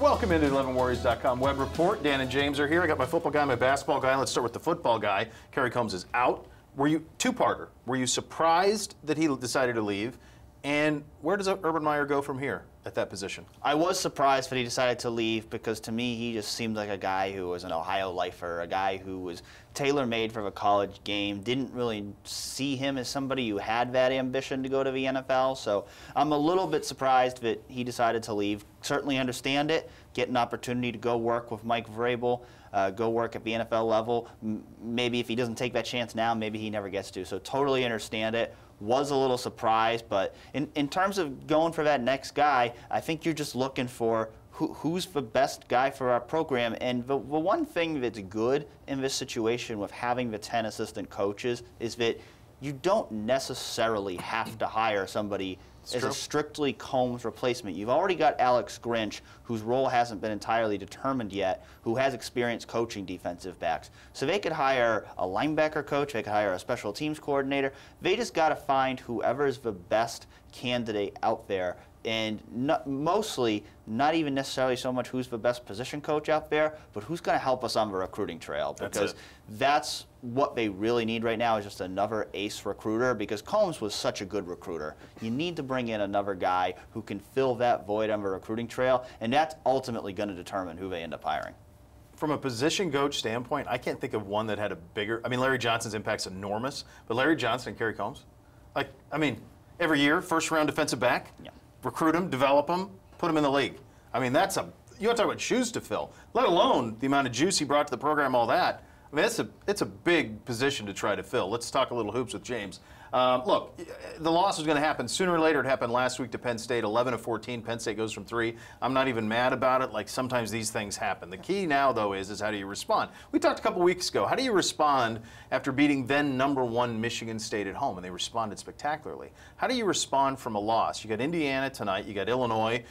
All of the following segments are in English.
Welcome into the 11warriors.com web report. Dan and James are here. I got my football guy, my basketball guy. Let's start with the football guy. Kerry Combs is out. Two-parter. Were you surprised that he decided to leave? And where does Urban Meyer go from here at that position? I was surprised that he decided to leave because to me he just seemed like a guy who was an Ohio lifer, a guy who was tailor-made for a college game, didn't really see him as somebody who had that ambition to go to the NFL. So I'm a little bit surprised that he decided to leave. Certainly understand it, get an opportunity to go work with Mike Vrabel, go work at the NFL level. Maybe if he doesn't take that chance now, maybe he never gets to. So totally understand it. Was a little surprised, but in terms of going for that next guy, I think you're just looking for who's the best guy for our program. And the one thing that's good in this situation with having the 10 assistant coaches is that you don't necessarily have to hire somebody as a strictly Combs replacement. You've already got Alex Grinch, whose role hasn't been entirely determined yet, who has experience coaching defensive backs. So they could hire a linebacker coach, they could hire a special teams coordinator. They just got to find whoever is the best candidate out there. And mostly, not even necessarily so much who's the best position coach out there, but who's going to help us on the recruiting trail. Because that's what they really need right now is just another ace recruiter, because Combs was such a good recruiter. You need to bring in another guy who can fill that void on the recruiting trail, and that's ultimately going to determine who they end up hiring. From a position coach standpoint, I can't think of one that had a bigger, I mean, Larry Johnson's impact's enormous, but Larry Johnson and Kerry Combs, like, I mean, every year, first-round defensive back, recruit him, develop him, put him in the league. I mean, you want to talk about shoes to fill, let alone the amount of juice he brought to the program, all that. I mean, it's a big position to try to fill. Let's talk a little hoops with James. Look, the loss was going to happen sooner or later. It happened last week to Penn State, 11 of 14. Penn State goes from 3. I'm not even mad about it. Like, sometimes these things happen. The key now, though, is how do you respond? We talked a couple weeks ago. How do you respond after beating then #1 Michigan State at home? And they responded spectacularly. How do you respond from a loss? You got Indiana tonight. You got Illinois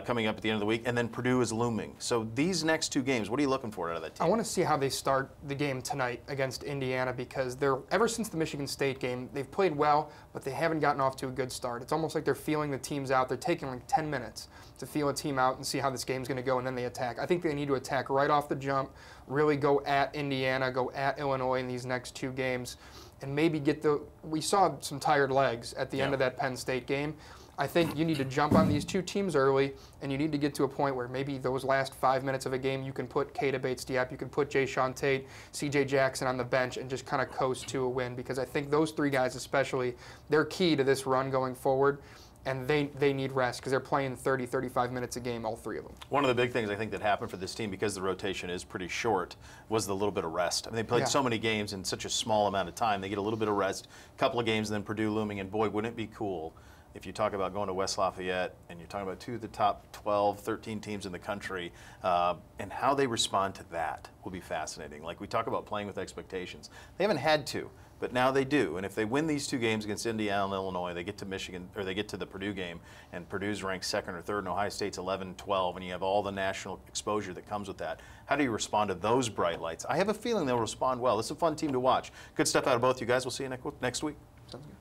coming up at the end of the week. And then Purdue is looming. So these next 2 games, what are you looking for out of that team? I want to see how they start the game tonight against Indiana, because ever since the Michigan State game, they've played well, but they haven't gotten off to a good start. It's almost like they're feeling the teams out. They're taking like 10 minutes to feel a team out and see how this game's going to go, and then they attack. I think they need to attack right off the jump, really go at Indiana, go at Illinois in these next 2 games, and maybe we saw some tired legs at the end of that Penn State game. I think you need to jump on these 2 teams early, and you need to get to a point where maybe those last 5 minutes of a game you can put Keita Bates-Diop, you can put Jay-Sean Tate, C.J. Jackson on the bench, and just kind of coast to a win, because I think those 3 guys especially, they're key to this run going forward, and they need rest because they're playing 30, 35 minutes a game, all 3 of them. One of the big things I think that happened for this team, because the rotation is pretty short, was the little bit of rest. I mean, they played so many games in such a small amount of time. They get a little bit of rest, a couple of games, and then Purdue looming, and boy, wouldn't it be cool if you talk about going to West Lafayette and you're talking about 2 of the top 12, 13 teams in the country, and how they respond to that will be fascinating. Like, we talk about playing with expectations. They haven't had to, but now they do. And if they win these 2 games against Indiana and Illinois, they get to Michigan, or they get to the Purdue game, and Purdue's ranked 2nd or 3rd, and Ohio State's 11-12, and you have all the national exposure that comes with that. How do you respond to those bright lights? I have a feeling they'll respond well. This is a fun team to watch. Good stuff out of both you guys. We'll see you next week. Sounds good.